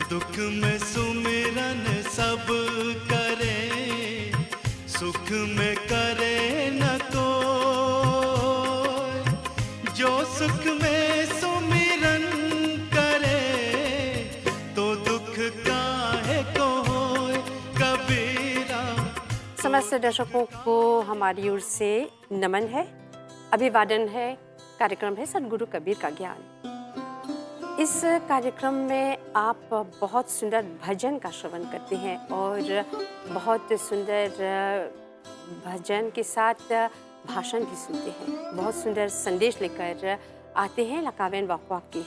दुख में सुमिरन सब करे, सुख में करे न कोई। जो सुख में सुमिरन करे, तो दुख काहे को होए कबीरा। समस्त दर्शकों को हमारी ओर से नमन है, अभिवादन है। कार्यक्रम है सद्गुरु कबीर का ज्ञान। इस कार्यक्रम में आप बहुत सुंदर भजन का श्रवण करते हैं और बहुत सुंदर भजन के साथ भाषण भी सुनते हैं। बहुत सुंदर संदेश लेकर आते हैं लकावेन वाकवा के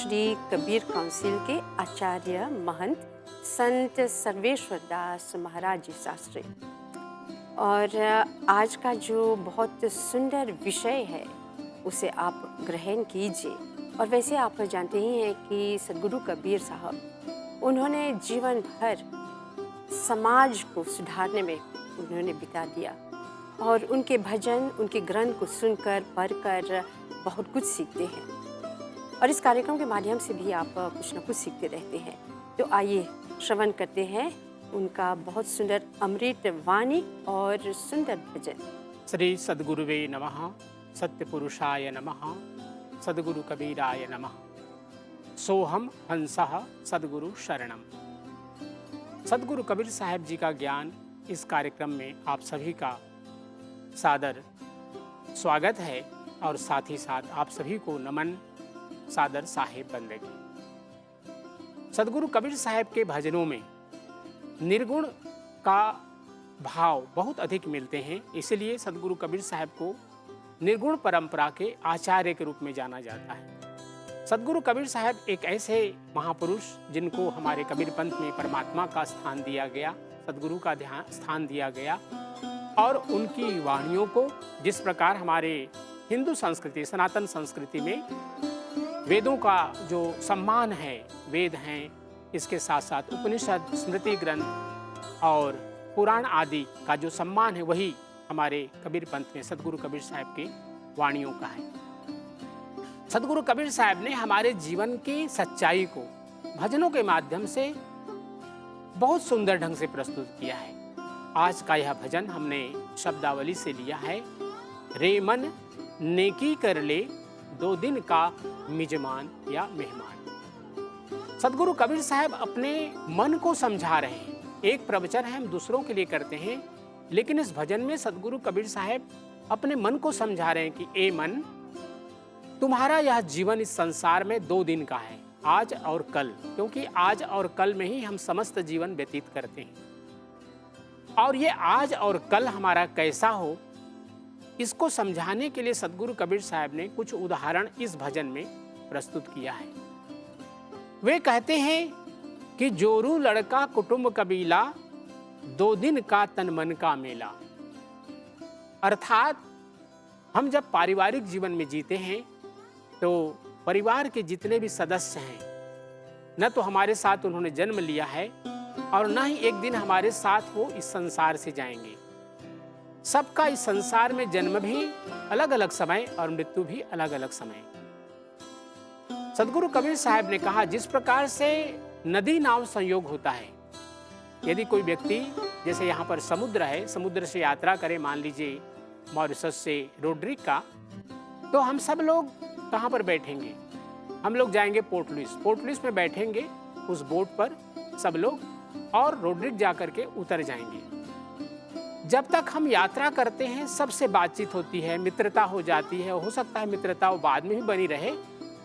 श्री कबीर काउंसिल के आचार्य महंत संत सर्वेश्वर दास महाराज जी शास्त्री। और आज का जो बहुत सुंदर विषय है उसे आप ग्रहण कीजिए। और वैसे आप जानते ही हैं कि सद्गुरु कबीर साहब उन्होंने जीवन भर समाज को सुधारने में उन्होंने बिता दिया और उनके भजन, उनके ग्रंथ को सुनकर पढ़कर बहुत कुछ सीखते हैं। और इस कार्यक्रम के माध्यम से भी आप कुछ न कुछ सीखते रहते हैं। तो आइए श्रवण करते हैं उनका बहुत सुंदर अमृत वाणी और सुंदर भजन। श्री सद्गुरुवे नमः, सत्य पुरुषाय नमः, सद्गुरु कबीराय नमः। सोहम हंसः सद्गुरु शरणम। सद्गुरु कबीर साहब जी का ज्ञान इस कार्यक्रम में आप सभी का सादर स्वागत है और साथ ही साथ आप सभी को नमन, सादर साहेब बंदगी। सद्गुरु कबीर साहब के भजनों में निर्गुण का भाव बहुत अधिक मिलते हैं, इसलिए सद्गुरु कबीर साहब को निर्गुण परंपरा के आचार्य के रूप में जाना जाता है। सद्गुरु कबीर साहब एक ऐसे महापुरुष जिनको हमारे कबीर पंथ में परमात्मा का स्थान दिया गया, सद्गुरु का स्थान दिया गया और उनकी वाणियों को जिस प्रकार हमारे हिंदू संस्कृति, सनातन संस्कृति में वेदों का जो सम्मान है, वेद हैं, इसके साथ साथ उपनिषद, स्मृति ग्रंथ और पुराण आदि का जो सम्मान है वही हमारे कबीर पंथ में सद्गुरु कबीर साहब के वाणियों का है। सद्गुरु कबीर साहब ने हमारे जीवन की सच्चाई को भजनों के माध्यम से बहुत सुंदर ढंग से प्रस्तुत किया है। आज का यह भजन हमने शब्दावली से लिया है। रे मन नेकी कर ले, 2 दिन का मिजमान या मेहमान। सद्गुरु कबीर साहब अपने मन को समझा रहे हैं। एक प्रवचन है हम दूसरों के लिए करते हैं, लेकिन इस भजन में सद्गुरु कबीर साहब अपने मन को समझा रहे हैं कि ए मन, तुम्हारा यह जीवन इस संसार में 2 दिन का है, आज और कल। क्योंकि आज और कल में ही हम समस्त जीवन व्यतीत करते हैं और ये आज और कल हमारा कैसा हो, इसको समझाने के लिए सद्गुरु कबीर साहब ने कुछ उदाहरण इस भजन में प्रस्तुत किया है। वे कहते हैं कि जोरू लड़का कुटुंब कबीला, 2 दिन का तन मन का मेला। अर्थात हम जब पारिवारिक जीवन में जीते हैं तो परिवार के जितने भी सदस्य हैं, न तो हमारे साथ उन्होंने जन्म लिया है और न ही एक दिन हमारे साथ वो इस संसार से जाएंगे। सबका इस संसार में जन्म भी अलग अलग समय और मृत्यु भी अलग अलग समय। सद्गुरु कबीर साहब ने कहा, जिस प्रकार से नदी नाव संयोग होता है, यदि कोई व्यक्ति जैसे यहाँ पर समुद्र है, समुद्र से यात्रा करे, मान लीजिए मॉरिशस से रोड्रिक का, तो हम सब लोग कहाँ पर बैठेंगे? हम लोग जाएंगे पोर्ट लुइस। पोर्ट लुइस में बैठेंगे उस बोट पर सब लोग और रोड्रिक जाकर के उतर जाएंगे। जब तक हम यात्रा करते हैं सबसे बातचीत होती है, मित्रता हो जाती है। हो सकता है मित्रता वो बाद में भी बनी रहे,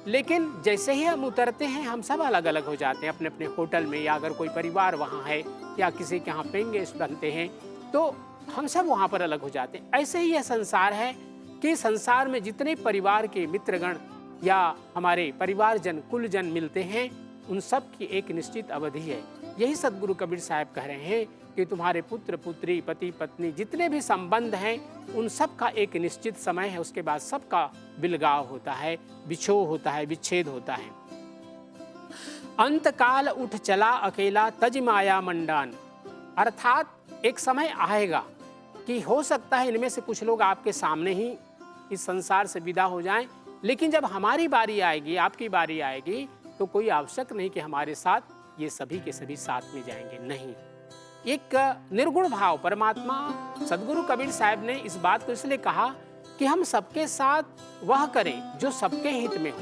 लेकिन जैसे ही हम उतरते हैं हम सब अलग अलग हो जाते हैं अपने अपने होटल में, या अगर कोई परिवार वहाँ है या किसी के यहाँ पेइंग गेस्ट बनते हैं तो हम सब वहाँ पर अलग हो जाते हैं। ऐसे ही यह संसार है कि संसार में जितने परिवार के मित्रगण या हमारे परिवारजन, कुलजन मिलते हैं, उन सब की एक निश्चित अवधि है। यही सद्गुरु कबीर साहब कह रहे हैं कि तुम्हारे पुत्र पुत्री, पति पत्नी, जितने भी संबंध हैं, उन सब का एक निश्चित समय है। उसके बाद सबका बिलगाव होता है, बिछोह होता है, विच्छेद होता है। अंत काल उठ चला अकेला, तज माया मंडान। अर्थात एक समय आएगा कि हो सकता है इनमें से कुछ लोग आपके सामने ही इस संसार से विदा हो जाएं, लेकिन जब हमारी बारी आएगी, आपकी बारी आएगी, तो कोई आवश्यक नहीं कि हमारे साथ ये सभी के सभी साथ में जाएंगे, नहीं। एक निर्गुण भाव परमात्मा, सदगुरु कबीर साहब ने इस बात को इसलिए कहा कि हम सबके साथ वह करें जो सबके हित में हो,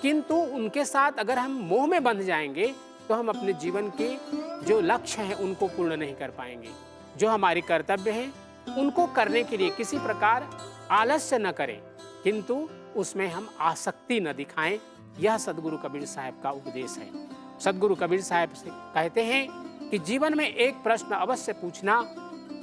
किंतु उनके साथ अगर हम मोह में बंध जाएंगे तो हम अपने जीवन के जो लक्ष्य हैं उनको पूर्ण नहीं कर पाएंगे। जो हमारे कर्तव्य हैं उनको करने के लिए किसी प्रकार आलस्य न करें, किंतु उसमें हम आसक्ति न दिखाएं। यह सदगुरु कबीर साहब का उपदेश है। सदगुरु कबीर साहब से कहते हैं कि जीवन में एक प्रश्न अवश्य पूछना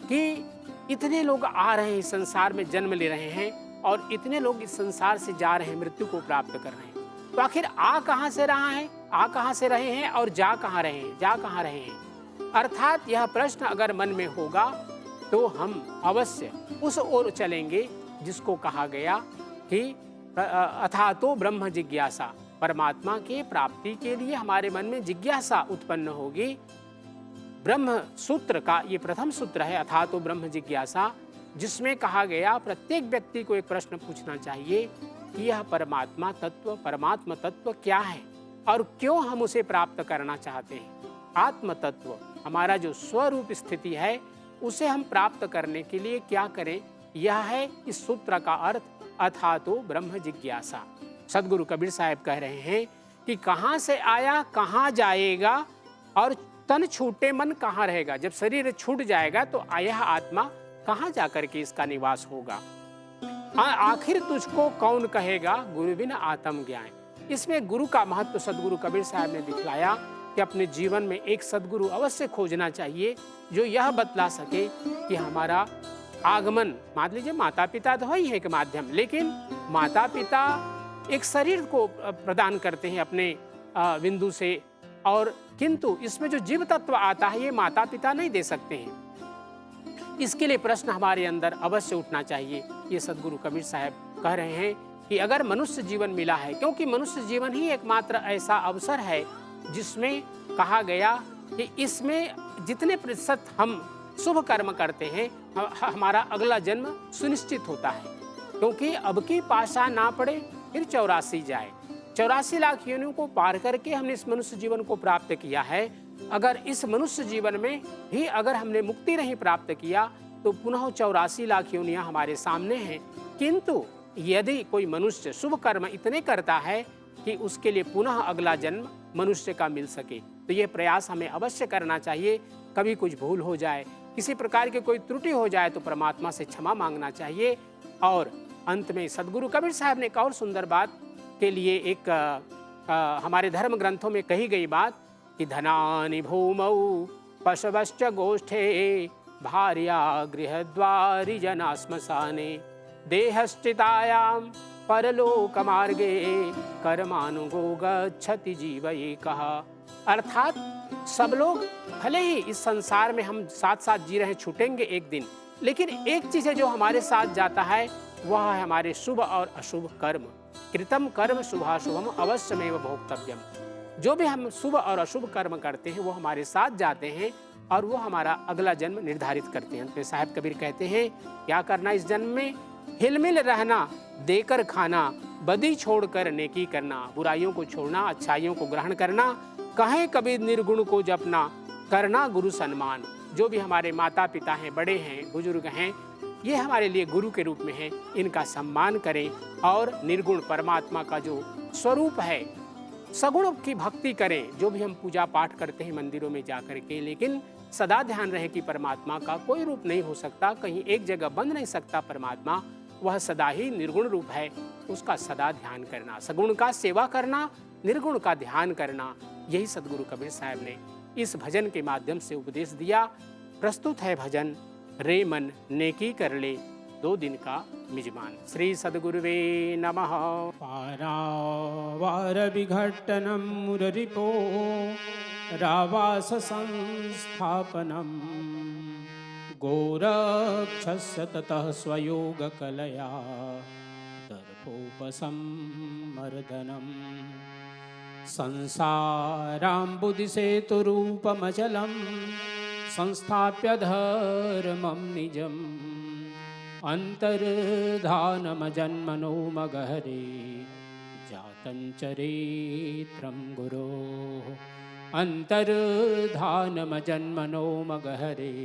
कि इतने लोग आ रहे हैं, इस संसार में जन्म ले रहे हैं, और इतने लोग इस संसार से जा रहे हैं, मृत्यु को प्राप्त कर रहे हैं, तो आखिर आ कहाँ से रहा है, आ कहाँ से रहे हैं और जा कहाँ रहे हैं, जा कहाँ रहे हैं। अर्थात यह प्रश्न अगर मन में होगा तो हम अवश्य उस ओर चलेंगे जिसको कहा गया कि अथा तो ब्रह्म जिज्ञासा, परमात्मा के प्राप्ति के लिए हमारे मन में जिज्ञासा उत्पन्न होगी। ब्रह्म सूत्र का ये प्रथम सूत्र है, अथा तो ब्रह्म जिज्ञासा, जिसमें कहा गया प्रत्येक व्यक्ति को एक प्रश्न पूछना चाहिए कि यह परमात्मा तत्व क्या है और क्यों हम उसे प्राप्त करना चाहते हैं। आत्म तत्व, हमारा जो स्वरूप स्थिति है, उसे हम प्राप्त करने के लिए क्या करें, यह है इस सूत्र का अर्थ, अथा तो ब्रह्म जिज्ञासा। सदगुरु कबीर साहब कह रहे हैं कि कहाँ से आया कहाँ जाएगा, और तन छूटे मन कहाँ रहेगा। जब शरीर छूट जाएगा तो यह आत्मा कहाँ जाकर के इसका निवास होगा। आखिर तुझको कौन कहेगा, गुरु बिन आत्म ज्ञान। इसमें गुरु का महत्व सदगुरु कबीर साहब ने दिखलाया कि अपने जीवन में एक सदगुरु अवश्य खोजना चाहिए जो यह बतला सके कि हमारा आगमन, मान लीजिए माता पिता तो ही है एक माध्यम, लेकिन माता पिता एक शरीर को प्रदान करते हैं अपने बिंदु से, और किंतु इसमें जो जीव तत्व आता है ये माता पिता नहीं दे सकते हैं। इसके लिए प्रश्न हमारे अंदर अवश्य उठना चाहिए। ये सदगुरु कबीर साहब कह रहे हैं कि अगर मनुष्य जीवन मिला है, क्योंकि मनुष्य जीवन ही एकमात्र ऐसा अवसर है जिसमें कहा गया कि इसमें जितने प्रतिशत हम शुभ कर्म करते हैं हमारा अगला जन्म सुनिश्चित होता है। क्योंकि अब की पाशा ना पड़े फिर 84 जाए, 84 लाख योनियों को पार करके हमने इस मनुष्य जीवन को प्राप्त किया है। अगर इस मनुष्य जीवन में भी अगर हमने मुक्ति नहीं प्राप्त किया तो पुनः 84 लाख योनियां हमारे सामने हैं। किंतु यदि कोई मनुष्य शुभ कर्म इतने करता है कि उसके लिए पुनः अगला जन्म मनुष्य का मिल सके, तो ये प्रयास हमें अवश्य करना चाहिए। कभी कुछ भूल हो जाए, किसी प्रकार की कोई त्रुटि हो जाए तो परमात्मा से क्षमा मांगना चाहिए। और अंत में सदगुरु कबीर साहब ने एक और सुंदर बात के लिए एक हमारे धर्म ग्रंथों में कही गई बात कि धनानि भूमौ पशवश्च गोष्ठे भार्या गृहद्वारि जना श्मशाने देहश्चितायां परलोक मार्गे कर्मानुगो गच्छति जीव एकः। अर्थात सब लोग भले ही इस संसार में हम साथ साथ जी रहे, छूटेंगे एक दिन, लेकिन एक चीज है जो हमारे साथ जाता है, वह है हमारे शुभ और अशुभ कर्म। कृतम कर्म शुभाशुभम अवश्यमेव भोक्तव्यम। जो भी हम शुभ और अशुभ कर्म करते हैं वो हमारे साथ जाते हैं और वो हमारा अगला जन्म निर्धारित करते हैं। तो साहब कबीर कहते हैं क्या करना इस जन्म में, हिलमिल रहना, देकर खाना, बदी छोड़कर नेकी करना, बुराइयों को छोड़ना, अच्छाइयों को ग्रहण करना, कहें कबीर निर्गुण को जपना, करना गुरु सम्मान। जो भी हमारे माता पिता हैं, बड़े हैं, बुजुर्ग हैं, ये हमारे लिए गुरु के रूप में हैं, इनका सम्मान करें और निर्गुण परमात्मा का जो स्वरूप है सगुण की भक्ति करें। जो भी हम पूजा पाठ करते हैं मंदिरों में जा कर के, लेकिन सदा ध्यान रहे कि परमात्मा का कोई रूप नहीं हो सकता, कहीं एक जगह बंध नहीं सकता परमात्मा, वह सदा ही निर्गुण रूप है, उसका सदा ध्यान करना, सगुण का सेवा करना, निर्गुण का ध्यान करना। यही सदगुरु कबीर साहब ने इस भजन के माध्यम से उपदेश दिया। प्रस्तुत है भजन रे मन नेकी कर ले 2 दिन का मिजमान। श्री सद्गुरुवे नमः। पारावार विघट्टनं मुररिपो रावास संस्थापनं गोरक्षस्य ततः स्वयोगकलया दर्पोपसंमर्दनम् संसाराम्बुदिसेतुरूपमचलं संस्थाप्य धर्मं निजम् अन्तर्धानमजन्मनो मगहरे जातं चरित्रं गुरोः अन्तर्धानमजन्मनो मगहरे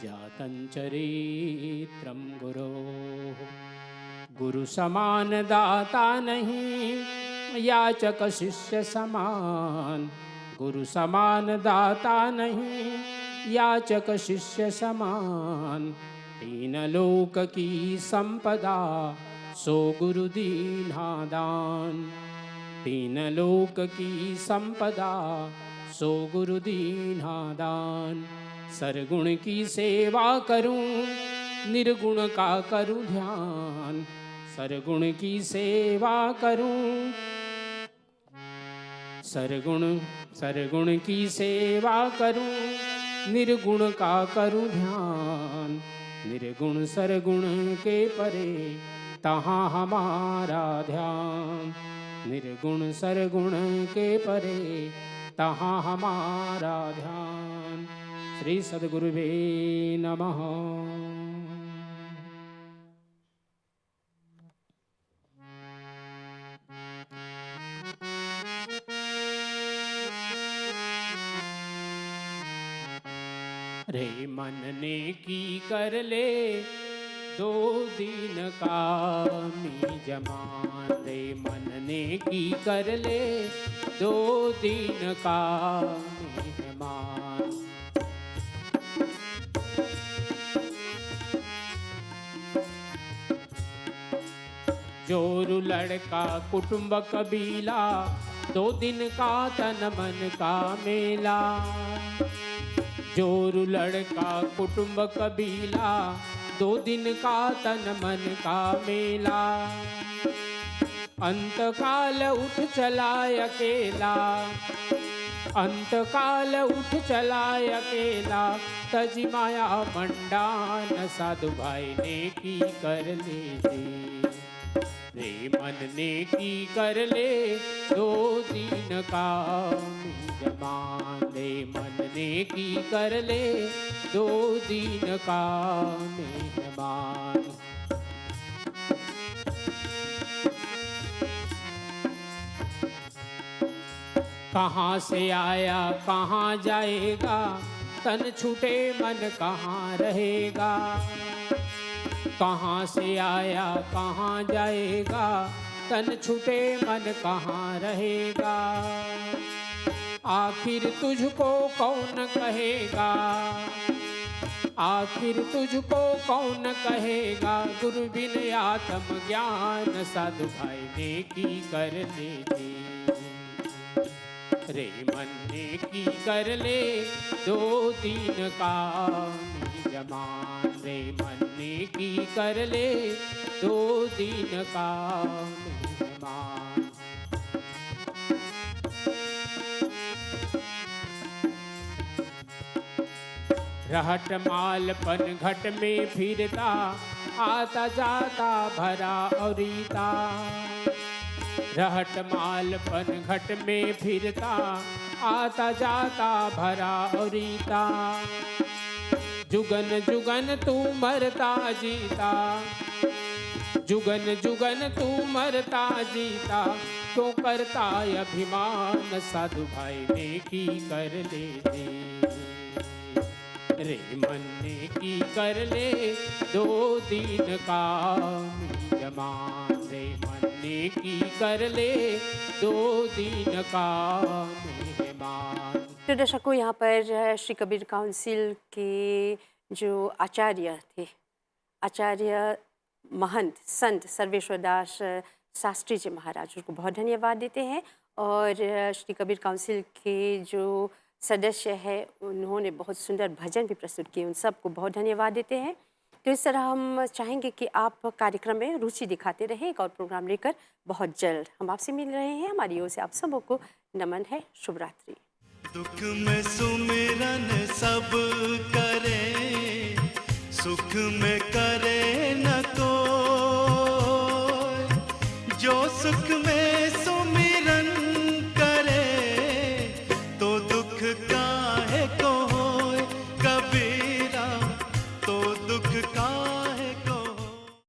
जातं चरित्रं गुरोः। गुरु समान दाता नहीं, याचक शिष्य समान। गुरु समान दाता नहीं, याचक शिष्य समान। तीन लोक की संपदा, सो गुरु दीन्हा दान। तीन लोक की संपदा, सो गुरु दीन्हा दान। सरगुण की सेवा करूं, निर्गुण का करूं ध्यान। सरगुण की सेवा करूं, सरगुण की सेवा करूं, निर्गुण का करूं ध्यान। निर्गुण सरगुण के परे, तहाँ हमारा ध्यान। निर्गुण सरगुण के परे, तहाँ हमारा ध्यान। श्री सद्गुरुवे नमः। रे मन ने की कर ले, 2 दिन का मी जमान। रे मन ने की कर ले, 2 दिन का मी जमान। जोरू लड़का कुटुंब कबीला, 2 दिन का तन मन का मेला। जोरू लड़का कुटुंब कबीला, 2 दिन का तन मन का मेला। अंतकाल उठ चला अकेला, अंतकाल उठ चला अकेला। तजी माया मंडान, साधु भाई ने की कर ले जी। रे मन ने की कर ले, 2 दिन का मी जमान। रे मन ने की कर ले, 2 दिन का मी जमान। कहाँ से आया कहाँ जाएगा, तन छूटे मन कहाँ रहेगा। कहाँ से आया कहाँ जाएगा, तन छूटे मन कहाँ रहेगा। आखिर तुझको कौन कहेगा, आखिर तुझको कौन कहेगा। गुरु बिन आत्म ज्ञान, साधु भाई ने की कर ले जी। रे मन ने की कर ले, 2 दिन का मी जमान। रे मन ने की कर ले, 2 दिन का मी जमान। रहट मालपन घट में फिरता, आता जाता भरा औरीता। रहट मालपन घट में फिरता, आता जाता भरा औरीता। जुगन जुगन तू मरता जीता, जुगन जुगन तू मरता जीता। क्यों करता अभिमान, साधु भाई ने की कर ले जी। रे मन ने की कर ले, 2 दिन का मी जमान। रे मन ने की कर ले, 2 दिन का मी जमान। तो दर्शकों, यहाँ पर श्री कबीर काउंसिल के जो आचार्य थे, आचार्य महंत संत सर्वेश्वर दास शास्त्री जी महाराज, उनको बहुत धन्यवाद देते हैं। और श्री कबीर काउंसिल के जो सदस्य है, उन्होंने बहुत सुंदर भजन भी प्रस्तुत किए, उन सबको बहुत धन्यवाद देते हैं। तो इस तरह हम चाहेंगे कि आप कार्यक्रम में रुचि दिखाते रहें। एक और प्रोग्राम लेकर बहुत जल्द हम आपसे मिल रहे हैं। हमारी ओर से आप सबों को नमन है। शुभ रात्रि। दुख में सुमिरन सब करे, सुख में करे न कोई। जो सुख में